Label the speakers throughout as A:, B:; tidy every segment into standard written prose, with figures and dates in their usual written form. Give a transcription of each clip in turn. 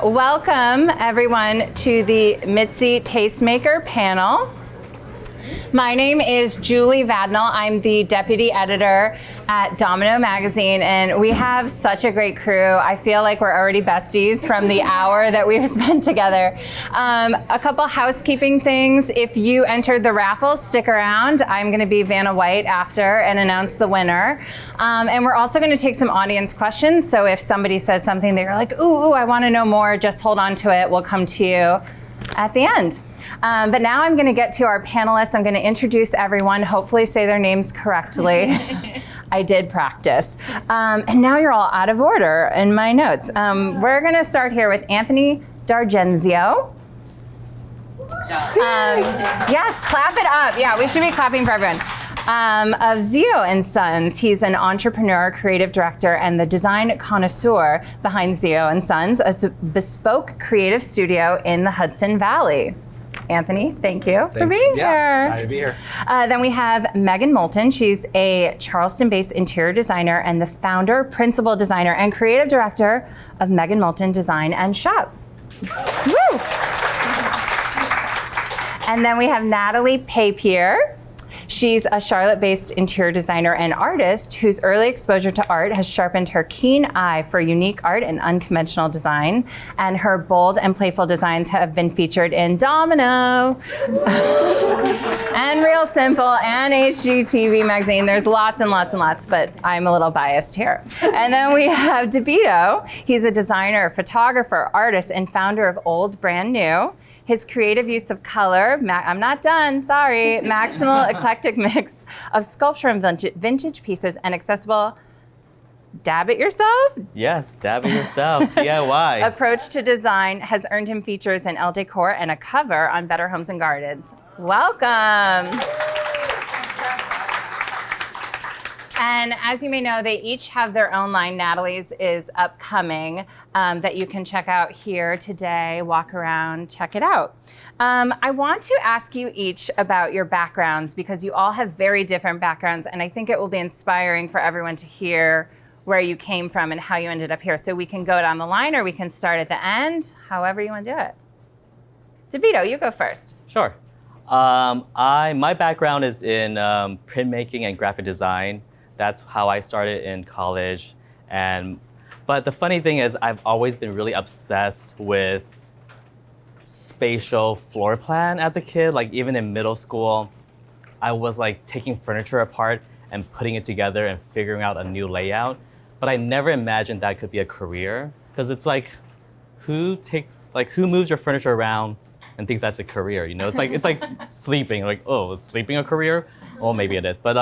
A: Welcome everyone to the Mitzi Tastemaker panel. My name is Julie Vadnal. I'm the deputy editor at Domino Magazine, and we have such a great crew. I feel like we're already besties from the hour that we've spent together. A couple housekeeping things. If you entered the raffle, stick around. I'm going to be Vanna White after and announce the winner. And we're also going to take some audience questions. So if somebody says something they're like, ooh, I want to know more, just hold on to it. We'll come to you at the end. But now I'm going to get to our panelists. I'm going to introduce everyone, hopefully say their names correctly. I did practice. And now you're all out of order in my notes. We're going to start here with Anthony D'Argenzio. Yes, clap it up. Yeah, we should be clapping for everyone. Of Zio & Sons. He's an entrepreneur, creative director, and the design connoisseur behind Zio & Sons, a bespoke creative studio in the Hudson Valley. Anthony, thank you for being here.
B: Excited to be here.
A: Then we have Megan Moulton. She's a Charleston-based interior designer and the founder, principal designer, and creative director of Megan Moulton Design and Shop. Woo! And then we have Natalie Papier. She's a Charlotte-based interior designer and artist whose early exposure to art has sharpened her keen eye for unique art and unconventional design. And her bold and playful designs have been featured in Domino and Real Simple and HGTV magazine. There's lots and lots and lots, but I'm a little biased here. And then we have DeVito. He's a designer, photographer, artist, and founder of Old Brand New. His creative use of color, I'm not done, sorry, maximal eclectic mix of sculpture and vintage pieces and accessible dab it yourself?
B: Yes, dab it yourself, DIY.
A: Approach to design has earned him features in Elle Decor and a cover on Better Homes and Gardens. Welcome. And as you may know, they each have their own line. Natalie's is upcoming that you can check out here today, walk around, check it out. I want to ask you each about your backgrounds because you all have very different backgrounds, and I think it will be inspiring for everyone to hear where you came from and how you ended up here. So we can go down the line or we can start at the end, however you want to do it. DeVito, you go first.
B: Sure. My background is in printmaking and graphic design. That's how I started in college. But the funny thing is I've always been really obsessed with spatial floor plan as a kid. Like even in middle school, I was like taking furniture apart and putting it together and figuring out a new layout. But I never imagined that could be a career. Because it's like, who moves your furniture around and thinks that's a career? You know, it's like sleeping. Like, oh, is sleeping a career? Well, maybe it is. But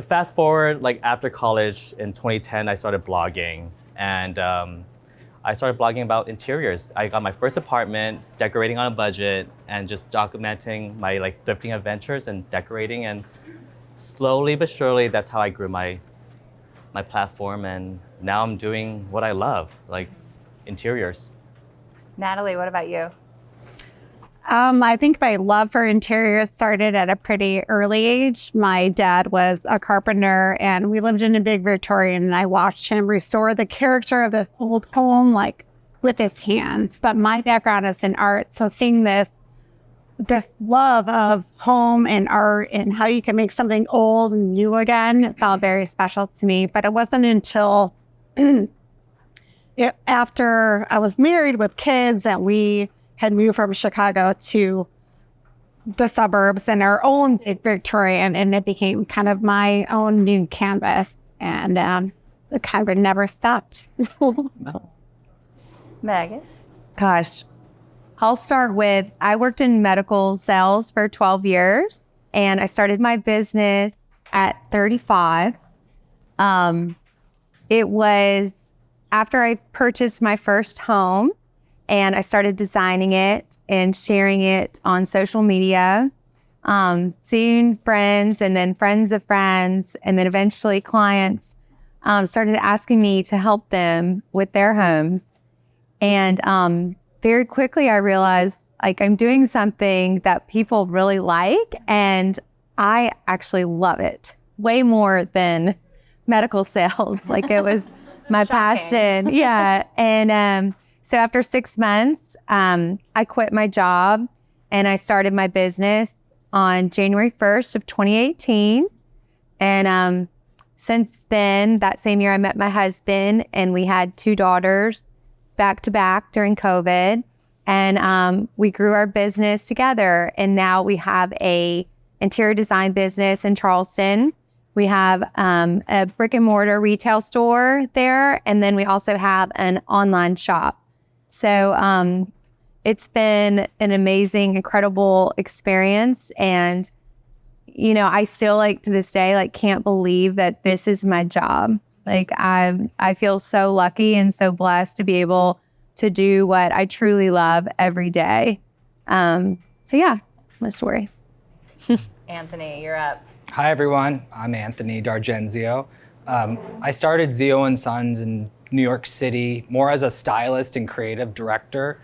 B: fast forward, like after college in 2010, I started blogging, and I started blogging about interiors. I got my first apartment, decorating on a budget, and just documenting my like thrifting adventures and decorating. And slowly but surely, that's how I grew my platform. And now I'm doing what I love, like interiors.
A: Natalie, what about you?
C: I think my love for interiors started at a pretty early age. My dad was a carpenter and we lived in a big Victorian, and I watched him restore the character of this old home like with his hands. But my background is in art, so seeing this love of home and art and how you can make something old and new again felt very special to me. But it wasn't until after I was married with kids and we had moved from Chicago to the suburbs and our own big Victorian, and it became kind of my own new canvas, and it kind of never stopped.
A: Megan?
D: Gosh, I'll start with, I worked in medical sales for 12 years, and I started my business at 35. It was after I purchased my first home, and I started designing it and sharing it on social media. Soon friends, and then friends of friends, and then eventually clients started asking me to help them with their homes. And very quickly I realized like I'm doing something that people really like, and I actually love it way more than medical sales. Like it was my
A: Shocking.
D: passion. Yeah. And so after 6 months, I quit my job and I started my business on January 1st of 2018. And since then, that same year, I met my husband and we had 2 daughters back to back during COVID. And we grew our business together. And now we have a interior design business in Charleston. We have a brick and mortar retail store there. And then we also have an online shop. So it's been an amazing, incredible experience. And, you know, I still to this day, can't believe that this is my job. I feel so lucky and so blessed to be able to do what I truly love every day. So yeah, that's my story.
A: Anthony, you're up.
E: Hi everyone, I'm Anthony D'Argenzio. I started Zio & Sons in New York City more as a stylist and creative director,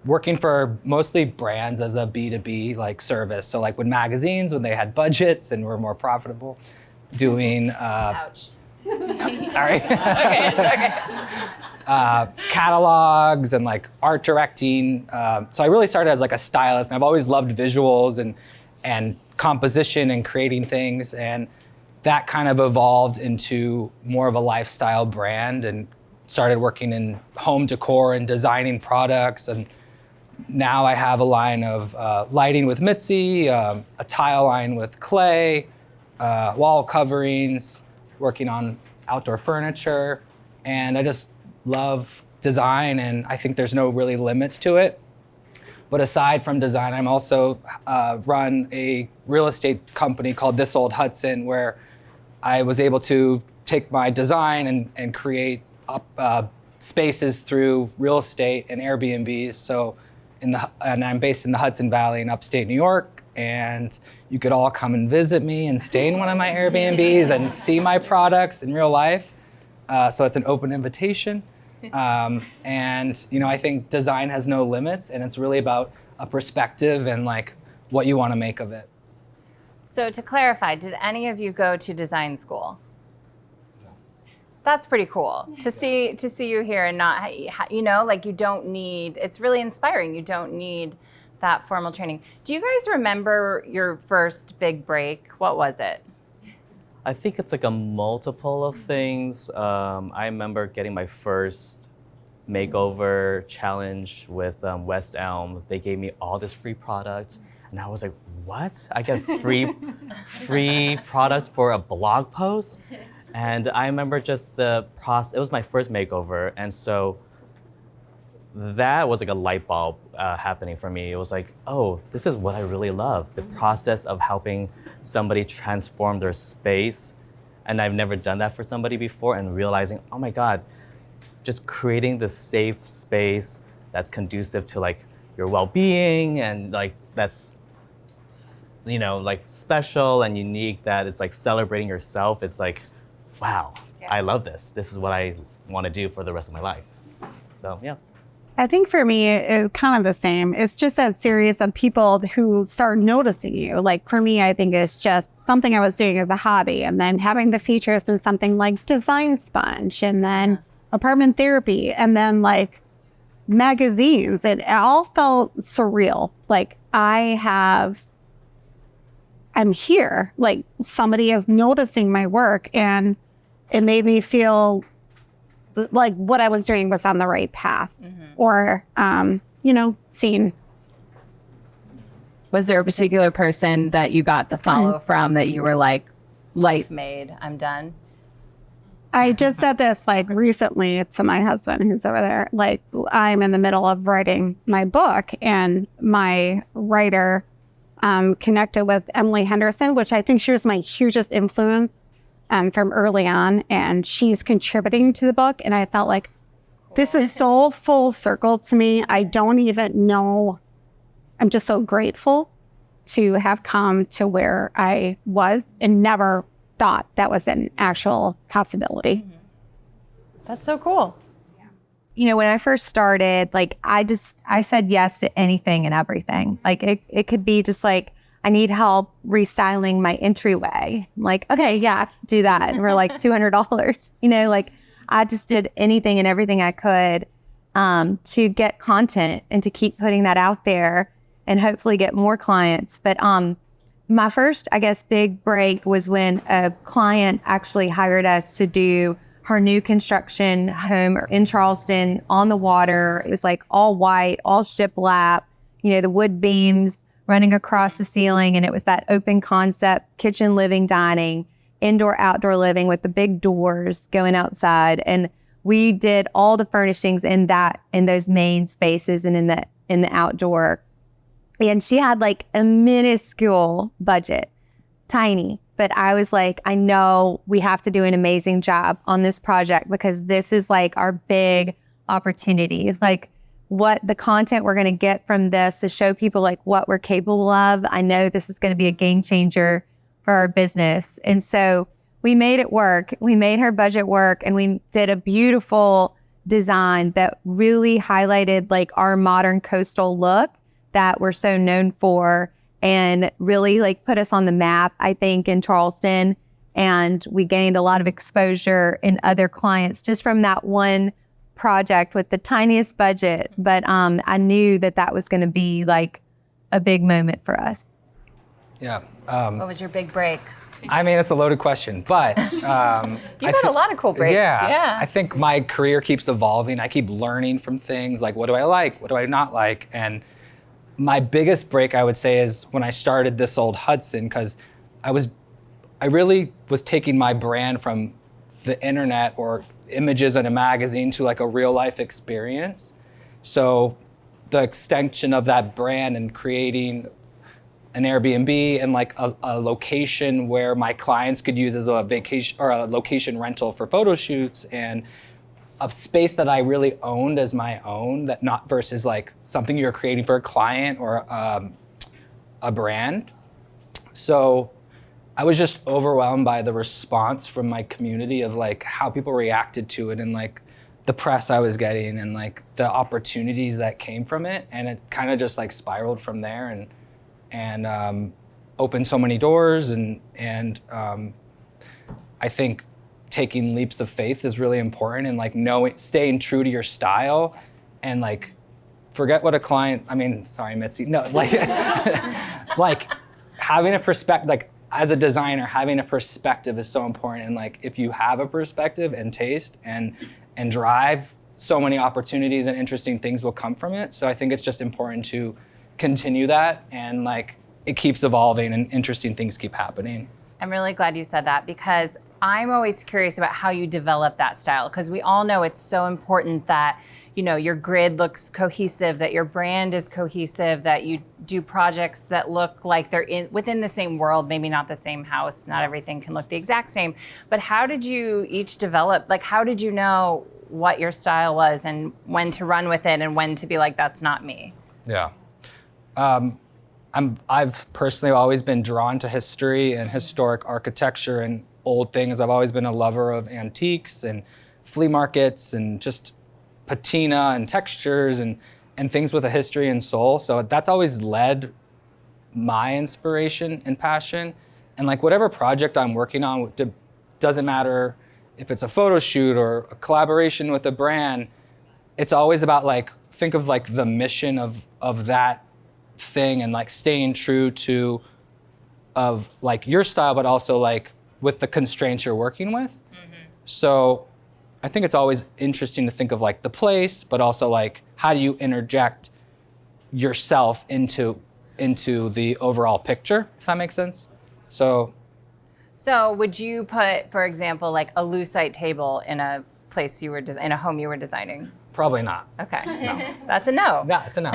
E: working for mostly brands as a B2B service. So with magazines when they had budgets and were more profitable, doing
A: Ouch.
E: sorry. Catalogs and art directing. So I really started as a stylist, and I've always loved visuals and composition and creating things, and that kind of evolved into more of a lifestyle brand and started working in home decor and designing products. And now I have a line of lighting with Mitzi, a tile line with clay, wall coverings, working on outdoor furniture, and I just love design, and I think there's no really limits to it. But aside from design, I'm also run a real estate company called This Old Hudson, where I was able to take my design and create spaces through real estate and Airbnbs. So and I'm based in the Hudson Valley in upstate New York, and you could all come and visit me and stay in one of my Airbnbs and see my products in real life. So it's an open invitation. And I think design has no limits, and it's really about a perspective and what you want to make of it.
A: So to clarify, did any of you go to design school? That's pretty cool to see you here and not, you don't need, it's really inspiring. You don't need that formal training. Do you guys remember your first big break? What was it?
B: I think it's a multiple of things. I remember getting my first makeover challenge with West Elm. They gave me all this free product, and I was like, what? I get free products for a blog post? And I remember just the process. It was my first makeover, and so that was a light bulb happening for me. It was oh, this is what I really love. The process of helping somebody transform their space. And I've never done that for somebody before, and realizing, oh my God, just creating this safe space that's conducive to your well-being and that's, special and unique, that it's celebrating yourself. It's wow, yeah. I love this. This is what I want to do for the rest of my life. So, yeah.
C: I think for me, it's kind of the same. It's just that series of people who start noticing you. For me, I think it's just something I was doing as a hobby, and then having the features in something like Design Sponge, and then Apartment Therapy, and then magazines. It all felt surreal. I'm here. Somebody is noticing my work, and it made me feel what I was doing was on the right path, or, seen.
A: Was there a particular person that you got the follow from that you were life made, I'm done?
C: I just said this recently to my husband who's over there. I'm in the middle of writing my book, and my writer connected with Emily Henderson, which I think she was my hugest influence from early on, and she's contributing to the book. And I felt this is so full circle to me. I don't even know. I'm just so grateful to have come to where I was and never thought that was an actual possibility.
A: That's so cool.
D: When I first started, I said yes to anything and everything. It could be just I need help restyling my entryway. I'm okay, yeah, I can do that. And we're $200. I just did anything and everything I could to get content and to keep putting that out there and hopefully get more clients. But my first, I guess, big break was when a client actually hired us to do her new construction home in Charleston on the water. It was like all white, all shiplap, the wood beams running across the ceiling. And it was that open concept, kitchen, living, dining, indoor, outdoor living with the big doors going outside. And we did all the furnishings in those main spaces and in the outdoor. And she had like a minuscule budget, tiny. But I was like, I know we have to do an amazing job on this project because this is like our big opportunity. Like what the content we're going to get from this to show people like what we're capable of. I know this is going to be a game changer for our business. And so we made it work. We made her budget work, and we did a beautiful design that really highlighted like our modern coastal look that we're so known for, and really like put us on the map, I think, in Charleston. And we gained a lot of exposure in other clients just from that one project with the tiniest budget. But I knew that was going to be like a big moment for us.
E: Yeah.
A: What was your big break?
E: I mean, it's a loaded question, but
A: You've had a lot of cool breaks. Yeah.
E: I think my career keeps evolving. I keep learning from things like, what do I like? What do I not like? And my biggest break, I would say, is when I started This Old Hudson, because I really was taking my brand from the internet or images in a magazine to like a real life experience. So the extension of that brand and creating an Airbnb and like a location where my clients could use as a vacation or a location rental for photo shoots, and a space that I really owned as my own, that not versus like something you're creating for a client or a brand. So I was just overwhelmed by the response from my community of like how people reacted to it, and like the press I was getting and like the opportunities that came from it. And it kind of just like spiraled from there and opened so many doors. And I think taking leaps of faith is really important, and like staying true to your style, and like forget what a client, sorry, Mitzi, no, like, like having a perspective, like as a designer, having a perspective is so important. And like, if you have a perspective and taste and drive, so many opportunities and interesting things will come from it. So I think it's just important to continue that, and like it keeps evolving and interesting things keep happening.
A: I'm really glad you said that, because I'm always curious about how you develop that style, because we all know it's so important that, your grid looks cohesive, that your brand is cohesive, that you do projects that look like they're within the same world, maybe not the same house. Not everything can look the exact same. But how did you each develop, like how did you know what your style was and when to run with it and when to be like, that's not me?
E: Yeah. I've personally always been drawn to history and historic architecture and old things. I've always been a lover of antiques and flea markets and just patina and textures and things with a history and soul. So that's always led my inspiration and passion. And like whatever project I'm working on, doesn't matter if it's a photo shoot or a collaboration with a brand, it's always about like, think of like the mission of that thing, and like staying true to of like your style, but also like with the constraints you're working with. Mm-hmm. So I think it's always interesting to think of like the place, but also like how do you interject yourself into the overall picture, if that makes sense. So
A: would you put, for example, like a lucite table in a place in a home you were designing?
E: Probably not.
A: Okay.
E: No.
A: That's a no.
E: Yeah, it's a no.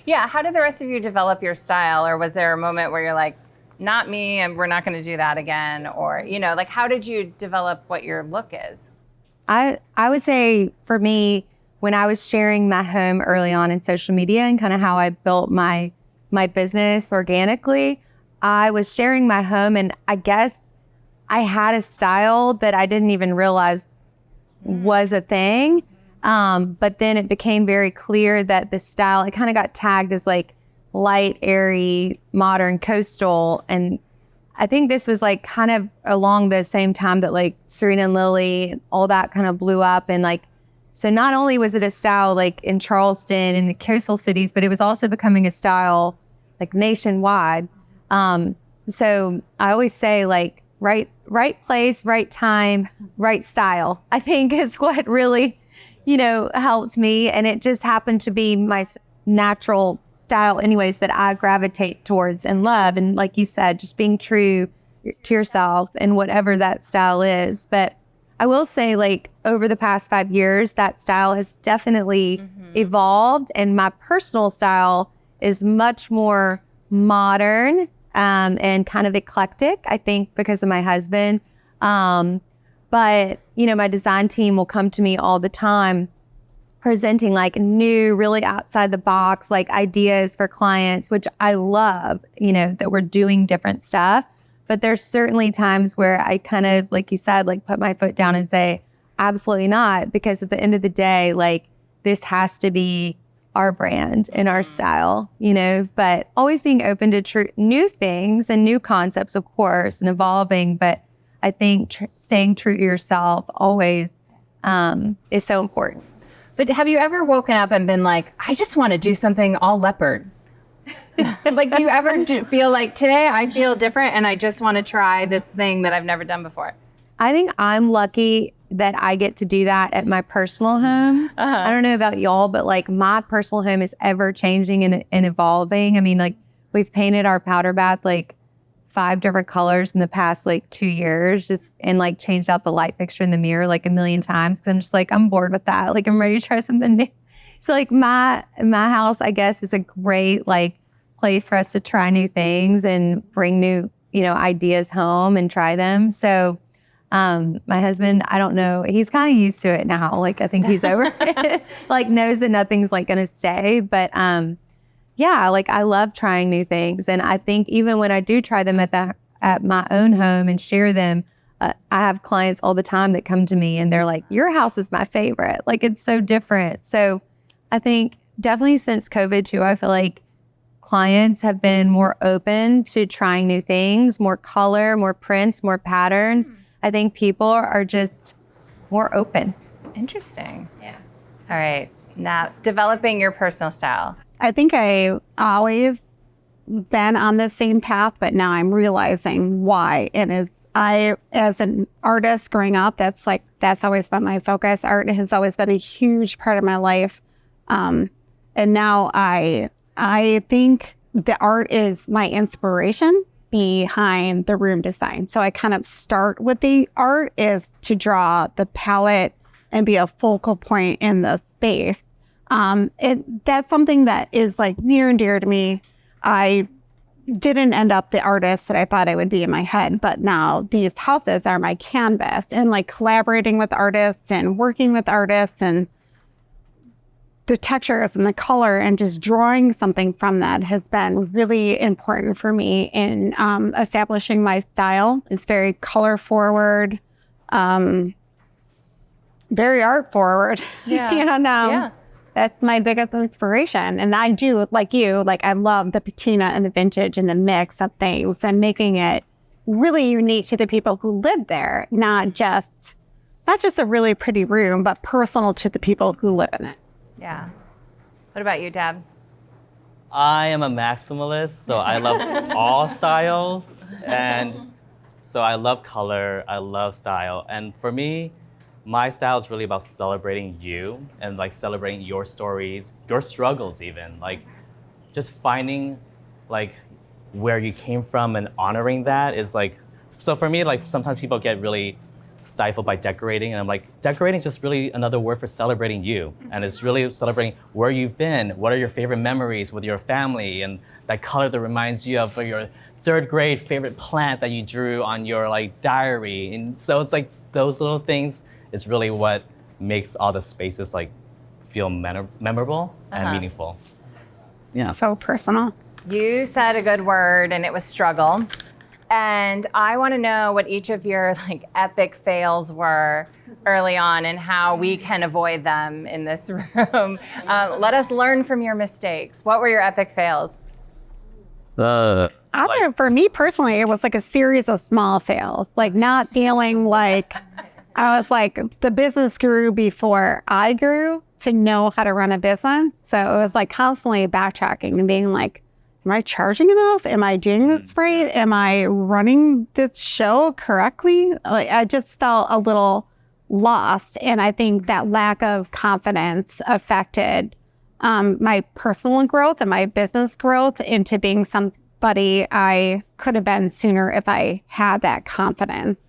A: Yeah. How did the rest of you develop your style? Or was there a moment where you're like, not me, and we're not going to do that again? Or, like how did you develop what your look is?
D: I would say for me, when I was sharing my home early on in social media and kind of how I built my business organically, I was sharing my home, and I guess I had a style that I didn't even realize was a thing. But then it became very clear that the style, it kind of got tagged as like light, airy, modern, coastal. And I think this was like kind of along the same time that like Serena and Lily, all that kind of blew up. And like, so not only was it a style like in Charleston and the coastal cities, but it was also becoming a style like nationwide. So I always say like right place, right time, right style, I think is what really, helped me. And it just happened to be my natural style anyways that I gravitate towards and love. And like you said, just being true to yourself and whatever that style is. But I will say like over the past 5 years, that style has definitely evolved. And my personal style is much more modern and kind of eclectic, I think, because of my husband. But, my design team will come to me all the time presenting like new, really outside the box, like ideas for clients, which I love, that we're doing different stuff. But there's certainly times where I kind of, like you said, like put my foot down and say, absolutely not. Because at the end of the day, like this has to be our brand and our style, but always being open to new things and new concepts, of course, and evolving. But I think staying true to yourself always is so important.
A: But have you ever woken up and been like, I just want to do something all leopard? Like, do you ever feel like today I feel different and I just want to try this thing that I've never done before?
D: I think I'm lucky that I get to do that at my personal home. I don't know about y'all, but like my personal home is ever changing and evolving. I mean, like we've painted our powder bath like 5 different colors in the past like 2 years, and like changed out the light fixture in the mirror like a million times. Cause I'm just like, I'm bored with that. Like I'm ready to try something new. So like my house, I guess, is a great like place for us to try new things and bring new, ideas home and try them. So my husband, I don't know, he's kind of used to it now. Like I think he's over it, like knows that nothing's like going to stay. But yeah, like I love trying new things. And I think even when I do try them at my own home and share them, I have clients all the time that come to me and they're like, your house is my favorite. Like it's so different. So I think definitely since COVID too, I feel like clients have been more open to trying new things, more color, more prints, more patterns. I think people are just more open.
A: Interesting.
D: Yeah.
A: All right. Now, developing your personal style.
C: I think I always been on the same path, but now I'm realizing why. And as an artist growing up, that's always been my focus. Art has always been a huge part of my life. And now I think the art is my inspiration behind the room design. So I kind of start with the art is to draw the palette and be a focal point in the space. That's something that is like near and dear to me. I didn't end up the artist that I thought I would be in my head, but now these houses are my canvas, and like collaborating with artists and working with artists and the textures and the color and just drawing something from that has been really important for me in establishing my style. It's very color forward, very art forward.
A: Yeah.
C: And that's my biggest inspiration. And I do, like you, like I love the patina and the vintage and the mix of things and making it really unique to the people who live there, not just a really pretty room, but personal to the people who live in it.
A: Yeah. What about you, Deb?
B: I am a maximalist, so I love all styles. And so I love color, I love style. And for me, my style is really about celebrating you and like celebrating your stories, your struggles even. Like just finding like where you came from and honoring that is like, so for me, like sometimes people get really stifled by decorating, and I'm like, decorating is just really another word for celebrating you. And it's really celebrating where you've been, what are your favorite memories with your family, and that color that reminds you of your 3rd grade favorite plant that you drew on your like diary. And so it's like those little things is really what makes all the spaces like feel memorable and meaningful. Yeah.
C: So personal.
A: You said a good word, and it was struggle. And I want to know what each of your like epic fails were early on and how we can avoid them in this room. Let us learn from your mistakes. What were your epic fails?
C: I don't know. For me personally, it was like a series of small fails, like not feeling like I was like the business grew before I grew to know how to run a business. So it was like constantly backtracking and being like, am I charging enough? Am I doing this right? Am I running this show correctly? Like I just felt a little lost. And I think that lack of confidence affected my personal growth and my business growth into being somebody I could have been sooner if I had that confidence.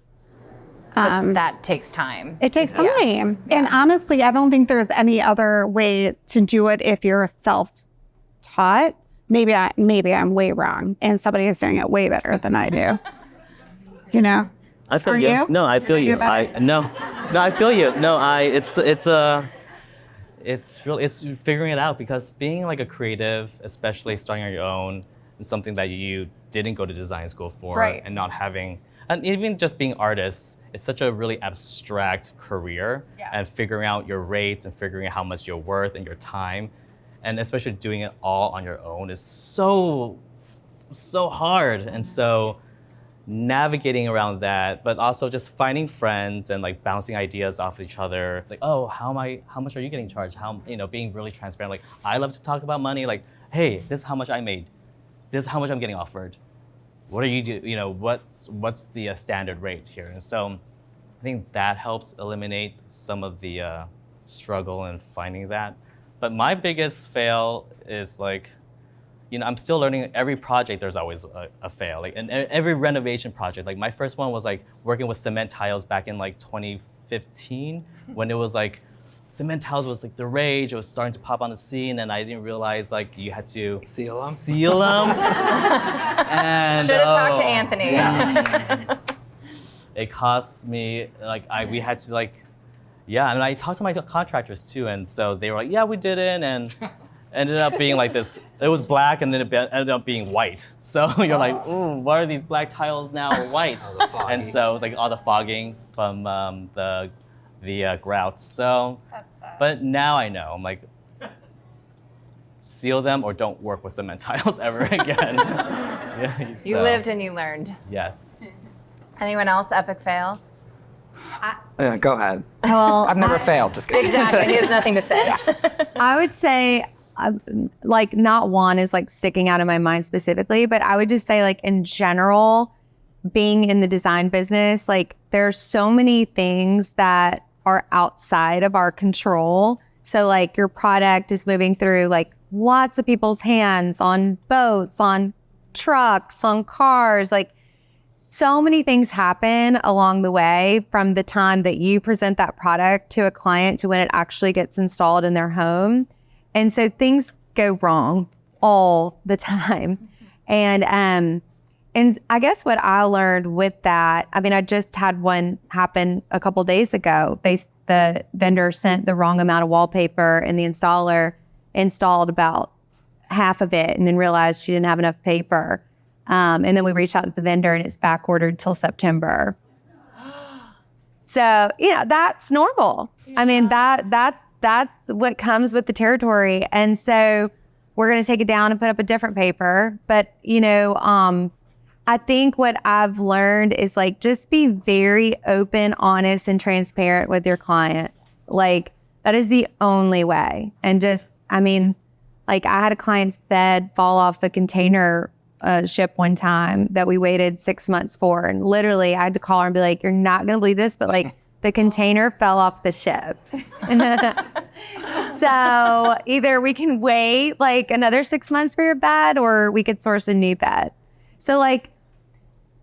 A: But that takes time.
C: It takes time. And honestly, I don't think there's any other way to do it if you're self-taught. Maybe I'm way wrong and somebody is doing it way better than I do. You know?
B: I feel
C: Are
B: you.
C: you?
B: No, I feel you. No, I feel you. No, it's figuring it out, because being like a creative, especially starting on your own, is something that you didn't go to design school for,
C: Right.
B: and not having, and even just being artists, it's such a really abstract career, and figuring out your rates and figuring out how much you're worth and your time, and especially doing it all on your own is so hard. And so navigating around that, but also just finding friends and like bouncing ideas off of each other. It's like, oh, how much are you getting charged? Being really transparent. Like, I love to talk about money. Like, hey, this is how much I made. This is how much I'm getting offered. What are you do? What's the standard rate here? And so I think that helps eliminate some of the struggle in finding that. But my biggest fail is like, I'm still learning. Every project, there's always a fail. Like, and every renovation project, like my first one was like working with cement tiles back in like 2015, when it was like, cement tiles was like the rage. It was starting to pop on the scene, and I didn't realize like you had to
E: Seal them.
B: And
A: Should have talked to Anthony.
B: Yeah. It cost me we had to and I talked to my contractors too, and so they were like, yeah, we did it, and ended up being like this. It was black, and then it ended up being white. So you're like, ooh, why are these black tiles now white? And so it was like all the fogging from the grout. So, but now I know. I'm like, seal them or don't work with cement tiles ever again.
A: You lived and you learned.
B: Yes.
A: Anyone else epic fail?
E: Yeah, go ahead.
D: Well,
E: I've never failed. Just kidding.
A: Exactly. He has nothing to say.
D: I would say, like, not one is like sticking out in my mind specifically, but I would just say, like, in general, being in the design business, like, there's so many things that are outside of our control. So, like, your product is moving through like lots of people's hands, on boats, on trucks, on cars, like. So many things happen along the way from the time that you present that product to a client to when it actually gets installed in their home. And so things go wrong all the time. And I guess what I learned with that, I mean, I just had one happen a couple days ago. The vendor sent the wrong amount of wallpaper, and the installer installed about half of it and then realized she didn't have enough paper. And then we reached out to the vendor, and it's back ordered till September. So, that's normal. Yeah. I mean, that's what comes with the territory. And so we're going to take it down and put up a different paper. But, I think what I've learned is like, just be very open, honest, and transparent with your clients. Like, that is the only way. And just, I had a client's bed fall off the container ship one time that we waited 6 months for, and literally I had to call her and be like, you're not gonna believe this, but like the container fell off the ship. So either we can wait like another 6 months for your bed, or we could source a new bed. So like,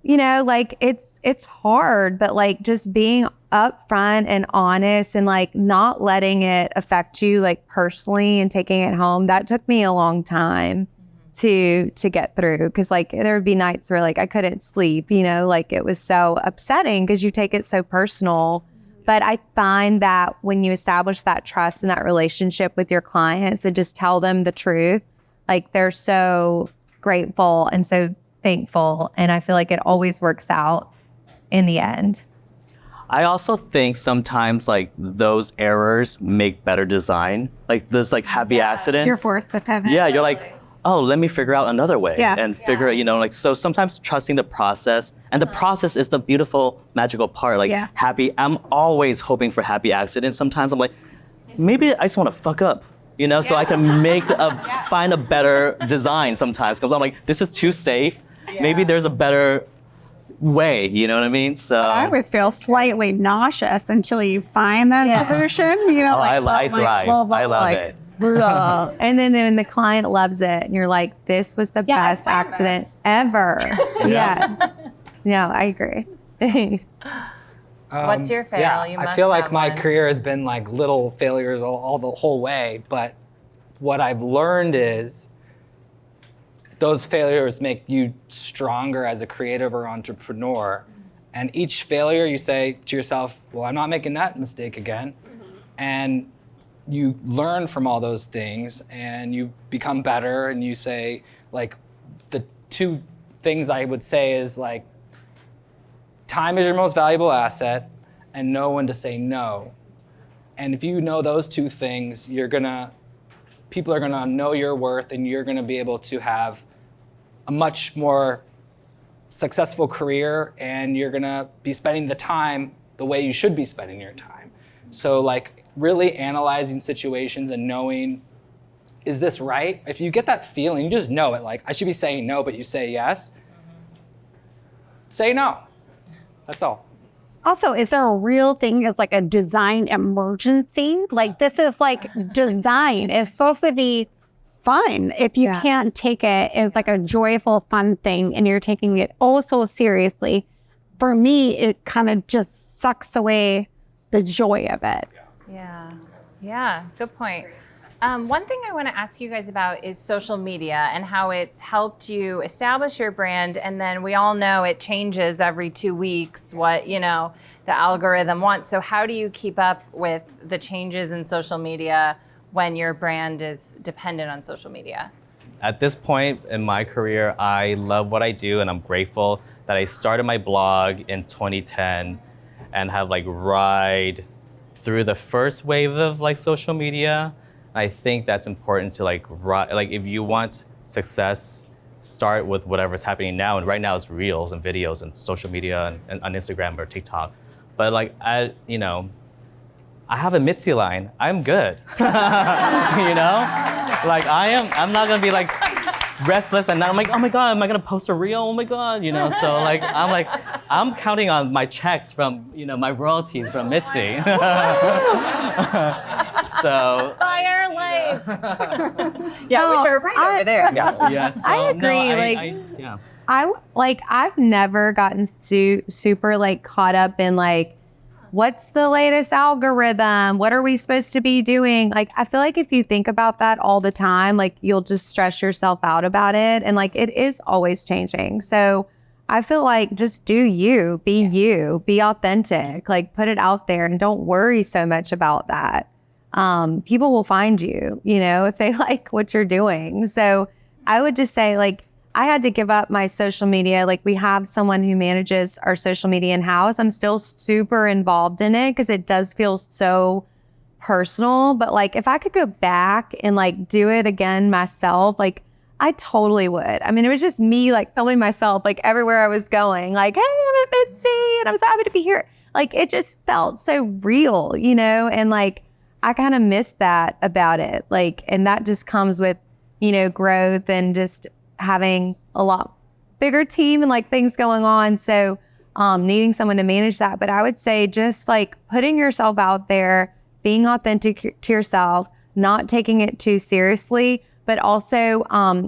D: it's hard, but like just being upfront and honest, and like not letting it affect you like personally and taking it home. That took me a long time to get through, because like there would be nights where like I couldn't sleep, like it was so upsetting because you take it so personal. But I find that when you establish that trust and that relationship with your clients and just tell them the truth, like they're so grateful and so thankful, and I feel like it always works out in the end.
B: I also think sometimes like those errors make better design. Like there's like happy accidents.
C: Your force of habit.
B: Yeah, you're like, oh, let me figure out another way
C: Yeah.
B: and figure, like, so sometimes trusting the process, and the process is the beautiful, magical part. Like
C: Yeah.
B: I'm always hoping for happy accidents. Sometimes I'm like, maybe I just want to fuck up, so I can find a better design sometimes. Because I'm like, this is too safe. Maybe there's a better way, you know what I mean? So
C: I always feel slightly nauseous until you find that solution.
B: I thrive. I love it.
D: And then when the client loves it, and you're like, this was the best accident ever. Yeah. No, I agree.
A: What's your fail?
E: Yeah,
A: You
E: I
A: must
E: feel like
A: have
E: my
A: one.
E: career has been like little failures all the whole way, but what I've learned is those failures make you stronger as a creative or entrepreneur. And each failure, you say to yourself, well, I'm not making that mistake again. And you learn from all those things and you become better, and you say, like, the two things I would say is, like, time is your most valuable asset, and know when to say no. And if you know those two things, people are gonna know your worth, and you're gonna be able to have a much more successful career, and you're gonna be spending the time the way you should be spending your time. So, like, really analyzing situations and knowing, is this right? If you get that feeling, you just know it, like, I should be saying no, but you say yes, say no. That's all.
C: Also, is there a real thing as like a design emergency? Like, this is like design. It's supposed to be fun. If you can't take it as like a joyful, fun thing and you're taking it oh so seriously, for me, it kind of just sucks away the joy of it.
A: Yeah, good point. One thing I want to ask you guys about is social media and how it's helped you establish your brand. And then we all know it changes every 2 weeks what, the algorithm wants. So how do you keep up with the changes in social media when your brand is dependent on social media?
B: At this point in my career, I love what I do, and I'm grateful that I started my blog in 2010 and have ride through the first wave of social media. I think that's important to if you want success, start with whatever's happening now. And right now it's reels and videos and social media and on Instagram or TikTok. But I have a Mitzi line. I'm good. I'm not gonna be restless and now I'm like, oh my God, am I gonna post a reel? Oh my God, So I'm counting on my checks from, my royalties from Mitzi. So
A: Fire lights. Which are right over there.
B: So,
D: I agree. I've never gotten super caught up in what's the latest algorithm? What are we supposed to be doing? I feel like if you think about that all the time, you'll just stress yourself out about it. And it is always changing. So I feel like just do you, be authentic, put it out there and don't worry so much about that. People will find you, if they like what you're doing. So I would just say I had to give up my social media. We have someone who manages our social media in-house. I'm still super involved in it because it does feel so personal. But if I could go back and do it again myself, I totally would. I mean, it was just me filming myself everywhere I was going, hey, I'm at Mitzi and I'm so happy to be here. It just felt so real, and I kind of miss that about it. And that just comes with, growth and just having a lot bigger team and things going on. So needing someone to manage that. But I would say just putting yourself out there, being authentic to yourself, not taking it too seriously, but also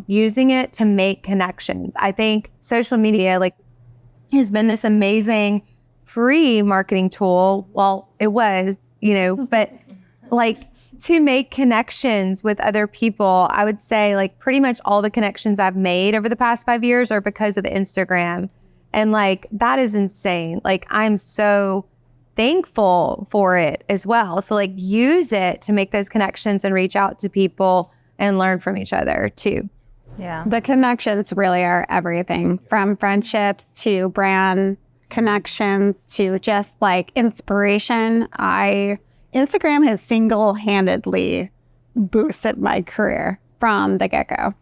D: using it to make connections. I think social media has been this amazing free marketing tool. Well, it was, but to make connections with other people. I would say pretty much all the connections I've made over the past 5 years are because of Instagram. And that is insane. I'm so thankful for it as well. So use it to make those connections and reach out to people and learn from each other too.
A: Yeah.
C: The connections really are everything, from friendships to brand connections to just inspiration. Instagram has single-handedly boosted my career from the get-go.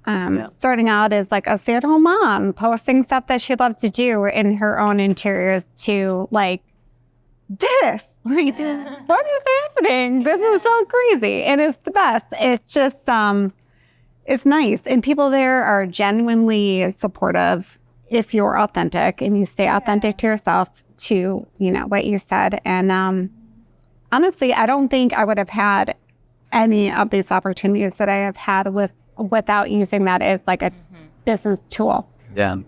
C: starting out as like a stay-at-home mom, posting stuff that she loved to do in her own interiors to like this. Like, what is happening? This is so crazy. And it's the best. It's just, it's nice. And people there are genuinely supportive if you're authentic and you stay authentic to yourself, to, you know, what you said. And honestly, I don't think I would have had any of these opportunities that I have had without using that as like a business tool.
B: Yeah.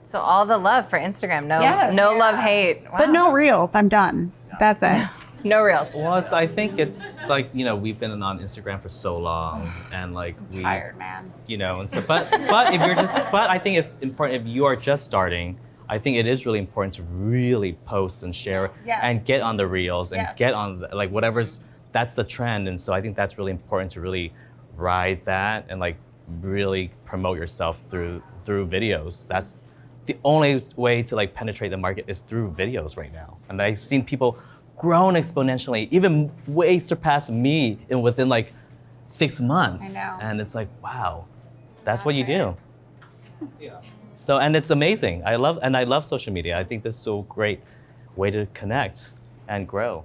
A: So all the love for Instagram. No,
C: Yes.
A: no love, hate. Wow.
C: But no reels. I'm done. That's it.
A: No reels.
B: Well, I think it's like, you know, we've been on Instagram for so long, and like
C: Tired, man.
B: you know, and so, but if you're but I think it's important if you are just starting. I think it is really important to really post and share and get on the reels and get on like whatever's, that's the trend. And so I think that's really important to really ride that and like really promote yourself through videos. That's the only way to like penetrate the market is through videos right now. And I've seen people grown exponentially, even way surpass me within like 6 months.
C: I know.
B: And it's like, wow, that's what you do. Yeah. So, and it's amazing. I love social media. I think this is a great way to connect and grow.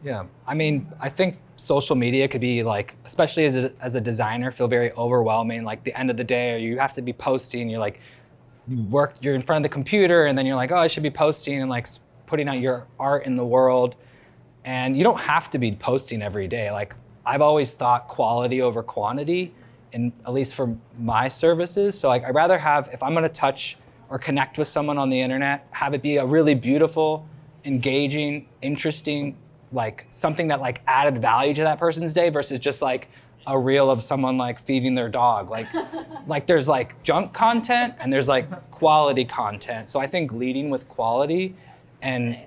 E: Yeah, I mean, I think social media could be like, especially as a designer, feel very overwhelming. Like the end of the day, you have to be posting. You're like, you're in front of the computer, and then you're like, oh, I should be posting and like putting out your art in the world. And you don't have to be posting every day. Like I've always thought quality over quantity, and at least for my services. So like I'd rather have, if I'm gonna touch or connect with someone on the internet, have it be a really beautiful, engaging, interesting, like something that like added value to that person's day versus just like a reel of someone like feeding their dog. Like there's like junk content and there's like quality content. So I think leading with quality and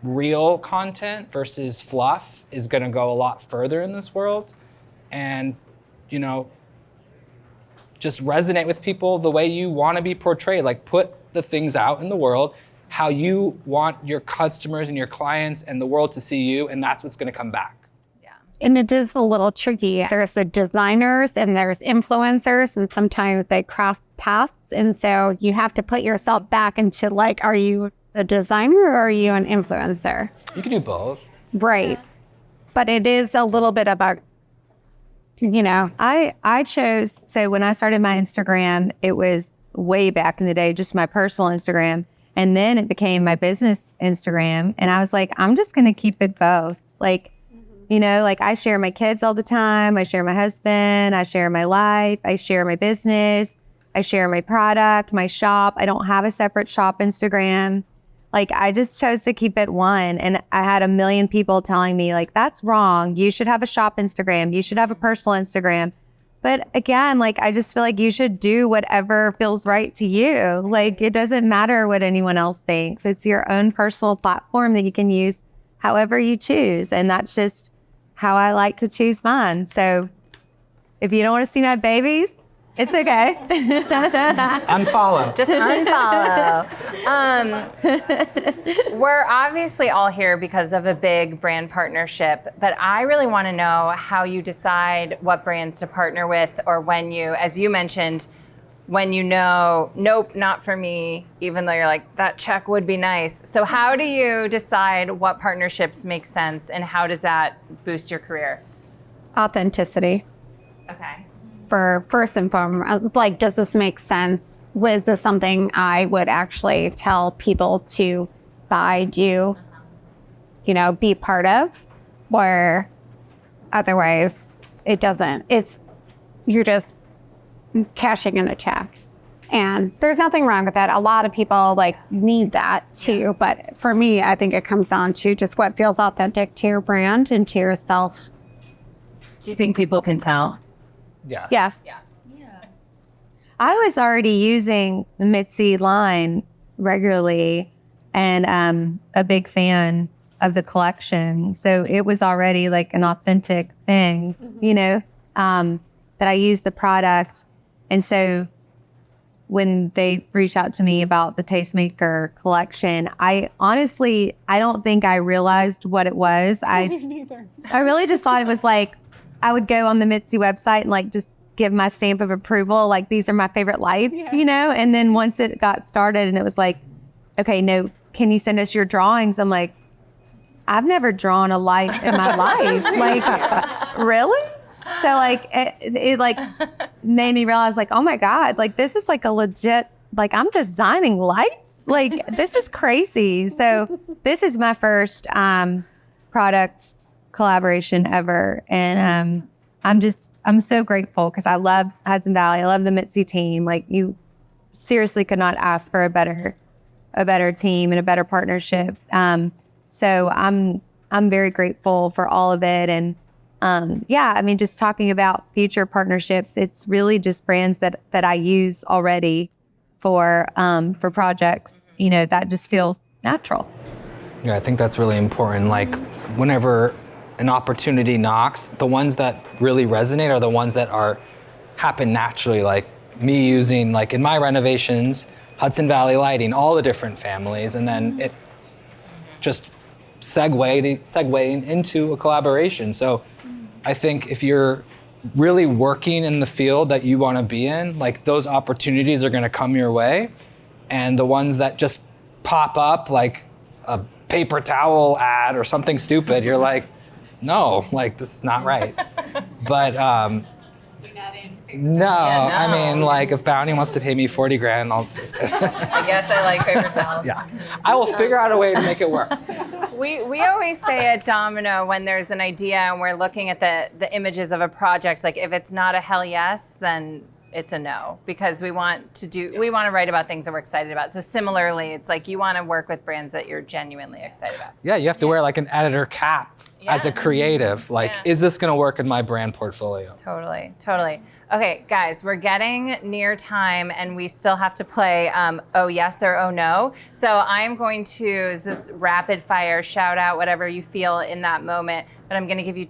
E: real content versus fluff is gonna go a lot further in this world. And, you know, just resonate with people the way you wanna be portrayed. Like put the things out in the world how you want your customers and your clients and the world to see you, and that's what's gonna come back.
C: And it is a little tricky. There's the designers and there's influencers, and sometimes they cross paths. And so you have to put yourself back into like, are you a designer or are you an influencer?
E: You can do both.
C: Right. But it is a little bit about, you know.
D: I chose, so when I started my Instagram, it was way back in the day, just my personal Instagram. And then it became my business Instagram. And I was like, I'm just going to keep it both. Like, you know, like I share my kids all the time. I share my husband. I share my life. I share my business. I share my product, my shop. I don't have a separate shop Instagram. Like I just chose to keep it one. And I had a million people telling me like, that's wrong. You should have a shop Instagram. You should have a personal Instagram. But again, like, I just feel like you should do whatever feels right to you. Like, it doesn't matter what anyone else thinks. It's your own personal platform that you can use however you choose. And that's just how I like to choose mine. So if you don't want to see my babies, it's okay.
E: Unfollow.
A: Just unfollow. We're obviously all here because of a big brand partnership, but I really want to know how you decide what brands to partner with, or when you, as you mentioned, when you know, nope, not for me, even though you're like, that check would be nice. So how do you decide what partnerships make sense, and how does that boost your career?
C: Authenticity.
A: Okay.
C: For first and foremost, like, does this make sense? Was this something I would actually tell people to buy, do, you know, be part of? Or otherwise it doesn't. You're just cashing in a check. And there's nothing wrong with that. A lot of people like need that too. But for me, I think it comes down to just what feels authentic to your brand and to yourself.
A: Do you think people can tell?
E: Yeah.
C: Yeah.
D: I was already using the Mitzi line regularly and a big fan of the collection. So it was already like an authentic thing, you know, that I used the product. And so when they reached out to me about the Tastemaker collection, I don't think I realized what it was. I really just thought it was like I would go on the Mitzi website and like just give my stamp of approval. Like, these are my favorite lights, you know? And then once it got started and it was like, okay, no, can you send us your drawings? I'm like, I've never drawn a light in my life. Like, really? So like, it like made me realize like, oh my God, like this is like a legit, like I'm designing lights. Like, this is crazy. So this is my first product collaboration ever. And I'm so grateful because I love Hudson Valley. I love the Mitzi team. Like, you seriously could not ask for a better team and a better partnership. So I'm very grateful for all of it. And yeah, I mean, just talking about future partnerships, it's really just brands that I use already for projects. You know, that just feels natural.
E: Yeah, I think that's really important. Like, whenever an opportunity knocks, the ones that really resonate are the ones that happen naturally. Like me using, like in my renovations, Hudson Valley Lighting, all the different families, and then it just segueing into a collaboration. So I think if you're really working in the field that you want to be in, like those opportunities are going to come your way. And the ones that just pop up, like a paper towel ad or something stupid, you're like, no, like this is not right. But no, I mean, like if Bounty wants to pay me 40 grand, I'll just.
A: I guess I like paper towels.
E: Yeah, I will figure out a way to make it work.
A: We always say at Domino, when there's an idea and we're looking at the images of a project, like if it's not a hell yes, then it's a no, because we want to write about things that we're excited about. So similarly, it's like you want to work with brands that you're genuinely excited about.
E: Yeah, you have to wear like an editor cap as a creative. Like, is this going to work in my brand portfolio?
A: Totally. Okay, guys, we're getting near time and we still have to play oh yes or oh no. So I'm going to this rapid fire shout out whatever you feel in that moment, but I'm going to give you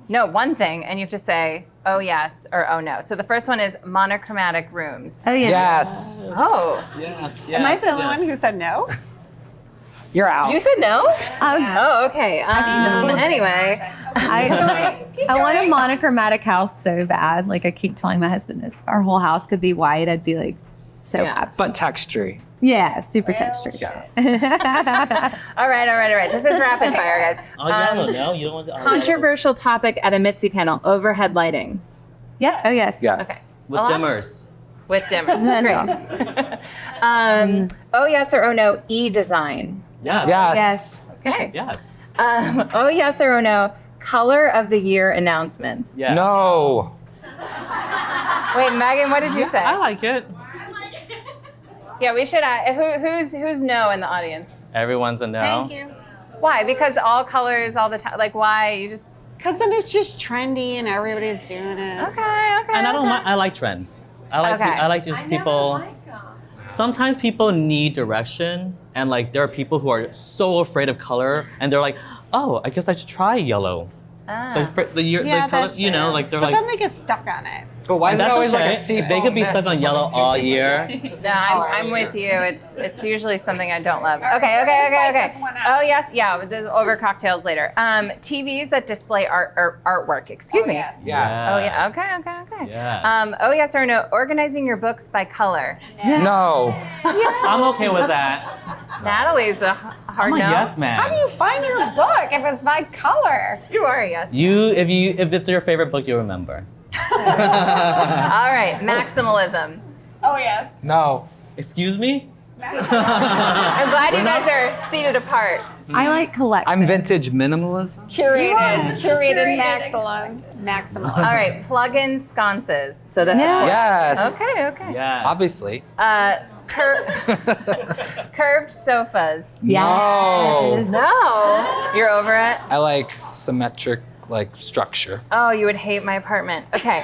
A: one thing, and you have to say oh yes or oh no. So the first one is monochromatic rooms.
D: Oh yeah.
E: Yes.
A: Oh.
B: Yes.
C: Am I the only one who said no?
E: You're out.
A: You said no? Oh, okay. Anyway.
D: I want a monochromatic house so bad. Like, I keep telling my husband this. If our whole house could be white, I'd be like so happy.
E: But textury.
D: Yeah, super textured.
E: Yeah.
A: All right. This is rapid fire, guys.
B: Oh, yellow, no? You don't want the
A: Controversial topic at a Mitzi panel, overhead lighting.
C: Yeah.
D: Oh yes.
E: Yes.
A: Okay.
B: With dimmers.
A: With dimmers. Great. Oh yes or oh no, e-design.
B: Yes.
D: Yes.
A: Okay.
B: Yes.
A: Oh yes or oh no, color of the year announcements.
B: Yes.
E: No.
A: Wait, Megan, what did you say?
B: I like it.
A: Yeah, we should. Who's no in the audience?
B: Everyone's a no.
C: Thank you.
A: Why? Because all colors all the time. Like, why? You just.
C: Because then it's just trendy and everybody's doing it.
A: Okay.
B: And I don't mind. I like trends.
A: Okay.
B: I like just people. Sometimes people need direction, and like there are people who are so afraid of color, and they're like, "Oh, I guess I should try yellow." The color, you know, like they're
C: but
B: like.
C: then they get stuck on it.
E: But why is it
B: That's
E: always
B: okay.
E: like a seafoam
B: They could be
E: mess
B: stuck
E: or
B: on yellow
E: something
B: all
E: stupid?
B: year.
A: No, I'm with you. It's usually something I don't love. Okay. Oh yes, yeah. There's over cocktails later. TVs that display artwork. Excuse me.
C: Yes.
E: Yes.
A: Oh yeah. Okay.
B: Yes.
A: Oh yes or no? Organizing your books by color.
E: No.
B: I'm okay with that.
A: Natalie's a hard
B: I'm a
A: no.
B: yes man.
C: How do you find your book if it's by color?
A: You are a yes.
B: If it's your favorite book, you'll remember.
A: All right. Maximalism.
C: Oh, yes.
E: No.
B: Excuse me?
A: I'm glad you guys are seated apart.
D: I like collecting.
E: I'm vintage minimalism.
C: Curated maximum.
A: All right. Plug-in sconces. So that.
E: Yes.
A: Okay.
B: Yes.
E: Obviously.
A: Curved sofas.
E: No.
A: No. You're over it?
E: I like symmetric structure.
A: Oh, you would hate my apartment. Okay.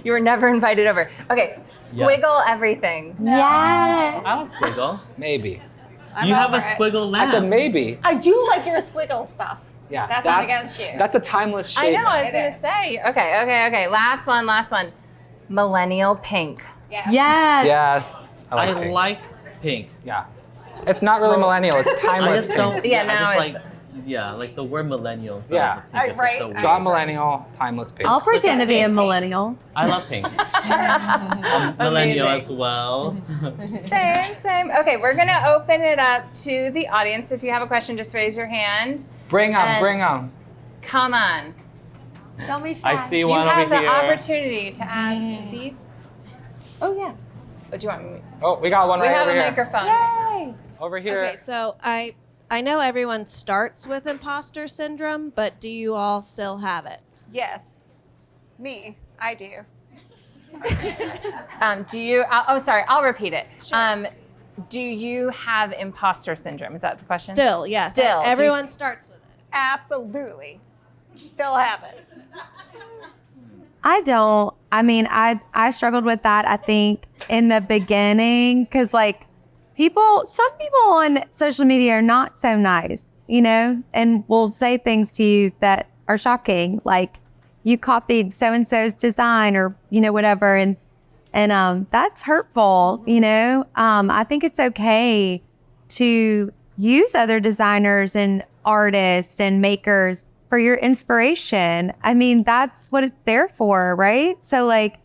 A: You were never invited over. Okay. Squiggle everything.
D: Yes.
B: I like squiggle.
E: Maybe.
B: You have a
C: over it.
B: squiggle lamp.
E: I said maybe.
C: I do like your squiggle stuff.
E: Yeah.
C: That's not against you.
E: That's a timeless
A: I
E: shade.
A: know. I was
C: It
A: going
C: is.
A: to say. Okay. Last one. Millennial pink.
C: Yeah.
D: Yes.
E: Yes. I
B: I
E: like pink.
B: like pink.
E: Yeah. It's not really millennial. It's
B: I
E: timeless.
B: just don't.
A: Yeah,
B: I
A: now
B: just
A: it's-
B: like Yeah, like the word millennial.
E: Yeah.
B: Pink is just so weird.
E: Draw millennial, timeless pink.
D: I'll pretend to be a
B: pink.
D: millennial.
B: I love pink. I'm millennial as well.
A: Same. Okay, we're gonna open it up to the audience. If you have a question, just raise your hand.
E: Bring
A: And-
E: them.
A: Come on.
D: Don't be shy.
B: I see
A: You
B: one
A: have
B: over
A: the
B: here.
A: opportunity to ask these. Oh yeah. Oh, do you want me?
E: Oh, we got one
A: We
E: right
A: have
E: over
A: a
E: here.
A: microphone.
D: Yay!
E: Over here.
F: Okay, so I know everyone starts with imposter syndrome, but do you all still have it?
C: Yes. Me. I do.
A: Do you? Sorry. I'll repeat it. Do you have imposter syndrome? Is that the question?
F: Still, yes.
A: Still.
F: Everyone starts with it.
C: Absolutely. Still have it.
D: I don't. I mean, I struggled with that, I think, in the beginning, because like some people on social media are not so nice, and will say things to you that are shocking, like you copied so-and-so's design or, whatever. And that's hurtful, I think it's okay to use other designers and artists and makers for your inspiration. I mean, that's what it's there for, right? So like,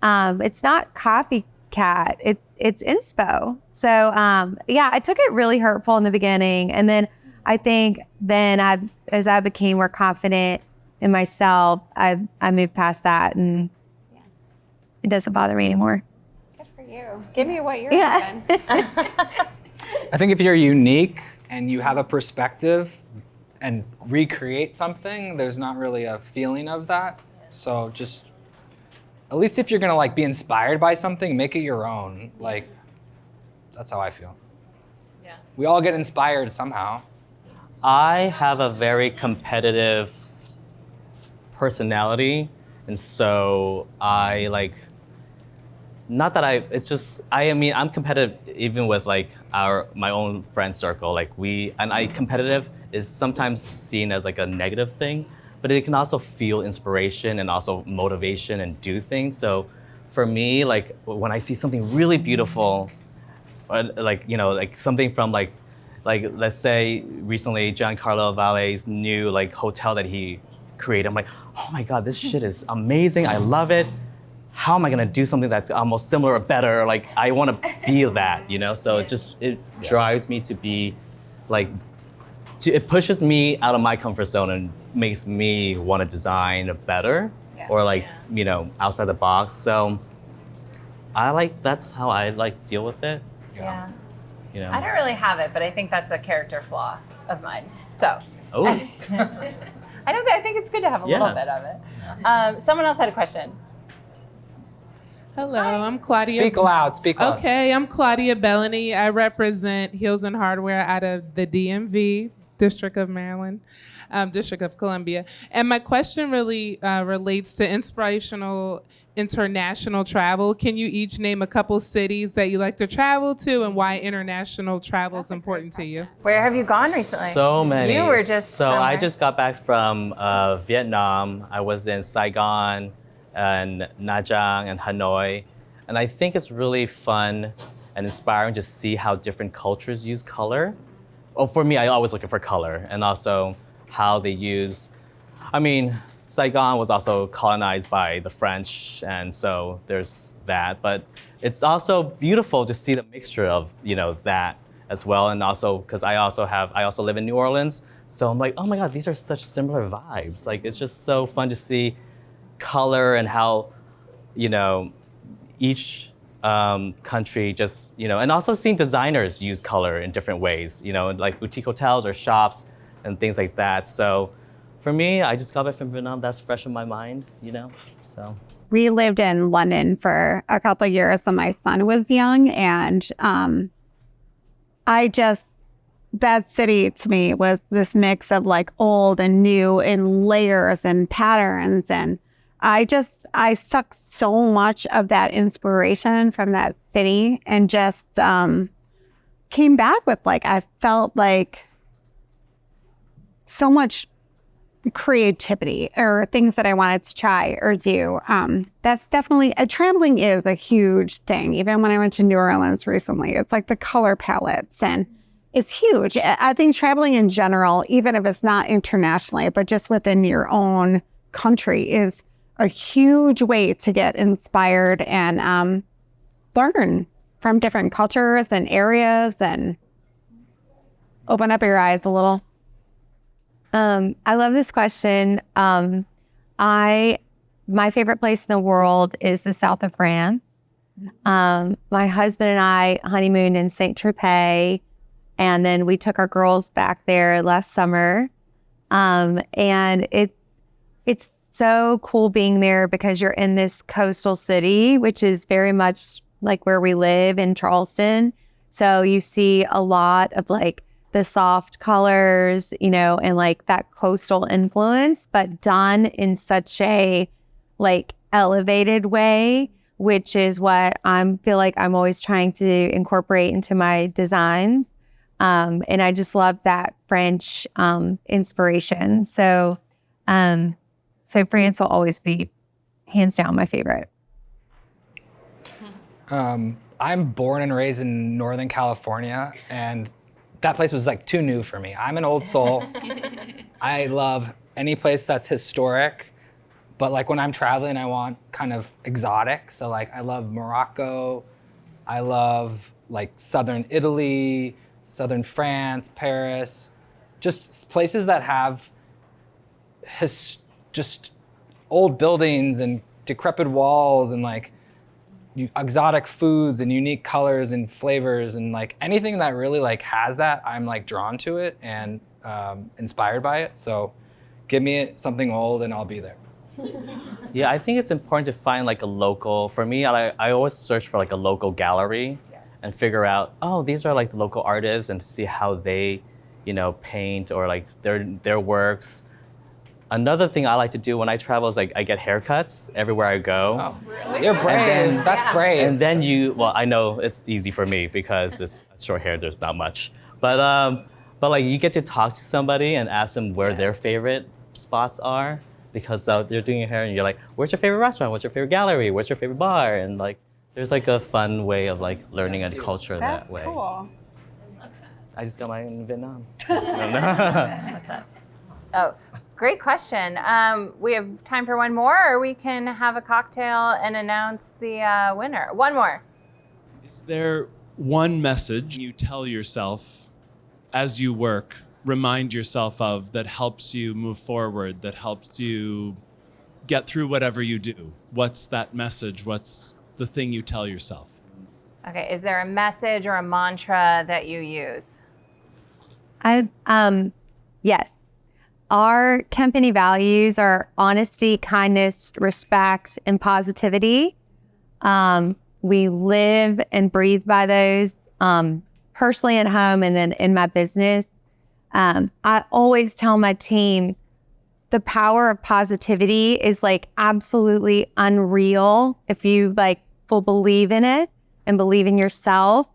D: it's not copycat, it's inspo. So yeah, I took it really hurtful in the beginning. And then I think as I became more confident in myself, I moved past that, and it doesn't bother me anymore.
C: Good for you. Give me what you're
D: Yeah.
C: doing.
E: I think if you're unique and you have a perspective and recreate something, there's not really a feeling of that. So just, at least if you're gonna like be inspired by something, make it your own. Like, that's how I feel.
A: Yeah.
E: We all get inspired somehow.
B: I have a very competitive personality, and so I like, not that I mean, I'm competitive even with like my own friend circle. Like competitive is sometimes seen as like a negative thing, but it can also feel inspiration and also motivation and do things. So for me, like when I see something really beautiful, like something from like let's say recently Giancarlo Valle's new like hotel that he created, I'm like, oh my God, this shit is amazing. I love it. How am I gonna do something that's almost similar or better? Like I want to be that, So it drives me to be like, it pushes me out of my comfort zone and makes me want to design better or like, outside the box. So that's how I like deal with it.
A: Yeah. I don't really have it, but I think that's a character flaw of mine. So.
B: Oh.
A: I think it's good to have a little bit of it. Someone else had a question.
G: Hello, I'm Claudia.
E: Speak loud.
G: Okay, I'm Claudia Bellany. I represent Heels and Hardware out of the DMV, District of Maryland, District of Columbia. And my question really relates to inspirational international travel. Can you each name a couple cities that you like to travel to and why international travel is important to you?
A: Where have you gone recently?
B: So many.
A: You were just
B: So I
A: somewhere.
B: just got back from Vietnam. I was in Saigon and Nha Trang and Hanoi. And I think it's really fun and inspiring to see how different cultures use color. Oh, for me, I always looking for color and also how they use, Saigon was also colonized by the French, and so there's that. But it's also beautiful to see the mixture of, that as well. And also, because I also live in New Orleans, so I'm like, oh my God, these are such similar vibes. Like, it's just so fun to see color and how, each country just, and also seeing designers use color in different ways, like boutique hotels or shops and things like that. So for me, I just got back from Vietnam. That's fresh in my mind, so.
C: We lived in London for a couple of years when my son was young, and that city to me was this mix of like old and new and layers and patterns, and I sucked so much of that inspiration from that city and just came back with I felt like so much creativity or things that I wanted to try or do. That's definitely, traveling is a huge thing. Even when I went to New Orleans recently, it's like the color palettes and it's huge. I think traveling in general, even if it's not internationally, but just within your own country, is a huge way to get inspired and learn from different cultures and areas and open up your eyes a little.
D: I love this question. My favorite place in the world is the south of France. My husband and I honeymooned in Saint-Tropez, and then we took our girls back there last summer. And it's so cool being there because you're in this coastal city, which is very much like where we live in Charleston. So you see a lot of like the soft colors, you know, and like that coastal influence, but done in such a like elevated way, which is what I feel like I'm always trying to incorporate into my designs. And I just love that French inspiration. So France will always be hands down my favorite.
E: I'm born and raised in Northern California, and that place was like too new for me. I'm an old soul. I love any place that's historic, but like when I'm traveling, I want kind of exotic. So like I love Morocco. I love like Southern Italy, Southern France, Paris, just places that have just old buildings and decrepit walls and like exotic foods and unique colors and flavors, and like anything that really like has that, I'm like drawn to it and inspired by it. So give me something old and I'll be there.
B: Yeah, I think it's important to find like a local, for me, I always search for like a local gallery and figure out, oh, these are like the local artists, and see how they, you know, paint or like their works. Another thing I like to do when I travel is like I get haircuts everywhere I go.
E: Oh, really? You're brave. That's brave.
B: And then I know it's easy for me because it's short hair, there's not much. But like you get to talk to somebody and ask them where their favorite spots are, because they're doing your hair and you're like, where's your favorite restaurant? What's your favorite gallery? What's your favorite bar? And like, there's like a fun way of like learning a culture that way.
C: That's cool.
B: I just got mine in Vietnam.
A: Oh, great question. We have time for one more, or we can have a cocktail and announce the winner. One more.
H: Is there one message you tell yourself as you work, remind yourself of, that helps you move forward, that helps you get through whatever you do? What's that message? What's the thing you tell yourself?
A: Okay, is there a message or a mantra that you use?
D: Yes. Our company values are honesty, kindness, respect, and positivity. We live and breathe by those, personally at home and then in my business. I always tell my team the power of positivity is like absolutely unreal if you like will believe in it and believe in yourself.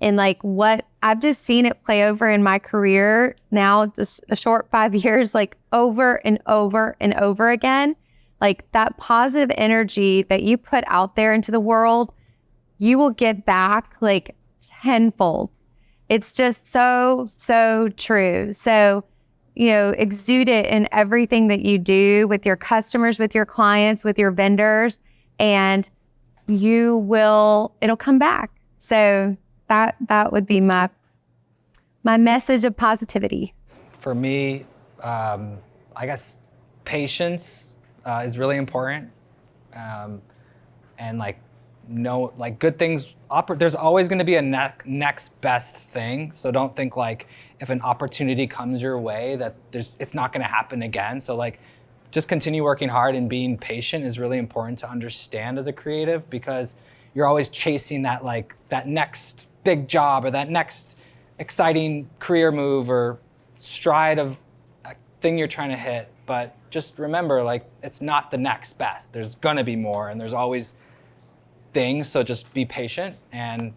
D: And like what I've just seen it play over in my career now, just a short 5 years, like over and over and over again. Like that positive energy that you put out there into the world, you will get back like tenfold. It's just so true. So, you know, exude it in everything that you do with your customers, with your clients, with your vendors, and it'll come back. So that would be my message of positivity.
E: For me, I guess patience is really important. And like good things, there's always going to be a next best thing. So don't think like if an opportunity comes your way that it's not going to happen again. So like just continue working hard, and being patient is really important to understand as a creative, because you're always chasing that next big job or that next exciting career move or stride of a thing you're trying to hit. But just remember, like, it's not the next best. There's gonna be more, and there's always things. So just be patient and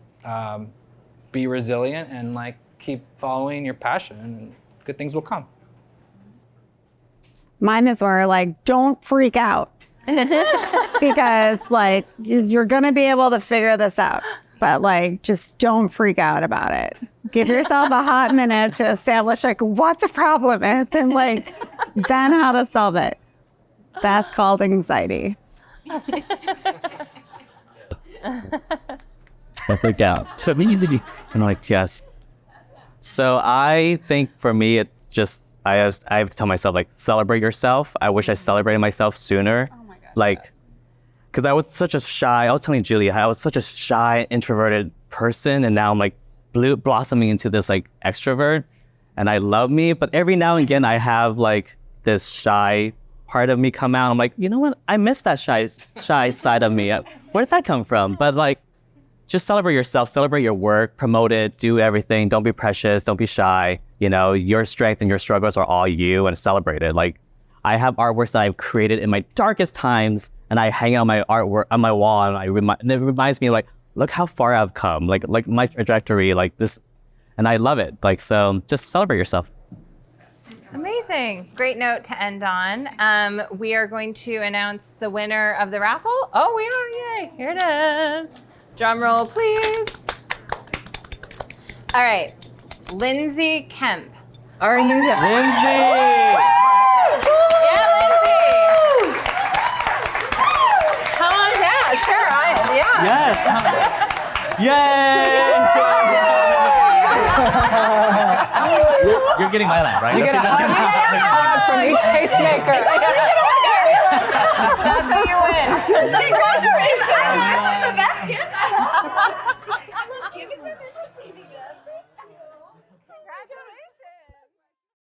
E: be resilient, and like keep following your passion, and good things will come.
C: Mine is more like, don't freak out. Because like you're going to be able to figure this out. but like, just don't freak out about it. Give yourself a hot minute to establish like what the problem is and like then how to solve it. That's called anxiety.
B: I freak out. So me, I'm like, yes. So I think for me, it's just, I have to tell myself, like, celebrate yourself. I wish I celebrated myself sooner. Oh my God. Like, because I was such a shy, I was telling Julia, I was such a shy, introverted person. And now I'm like blossoming into this like extrovert. And I love me. But every now and again, I have like this shy part of me come out. I'm like, you know what? I miss that shy side of me. Where did that come from? But like, just celebrate yourself, celebrate your work, promote it, do everything. Don't be precious, don't be shy. You know, your strength and your struggles are all you, and celebrate it. Like, I have artworks that I've created in my darkest times, and I hang out my artwork on my wall, and it reminds me, like, look how far I've come, like my trajectory, like this, and I love it. Like, so just celebrate yourself.
A: Amazing. Great note to end on. We are going to announce the winner of the raffle. Oh, we are, yay. Here it is. Drum roll, please. All right, Lindsay Kemp. Are you here?
B: Lindsay!
A: Yeah, Lindsay. Come on down. Sure, yeah.
B: Yes! Yay! You're getting my line, right?
I: You get a hug from each tastemaker.
A: That's how you win. Congratulations.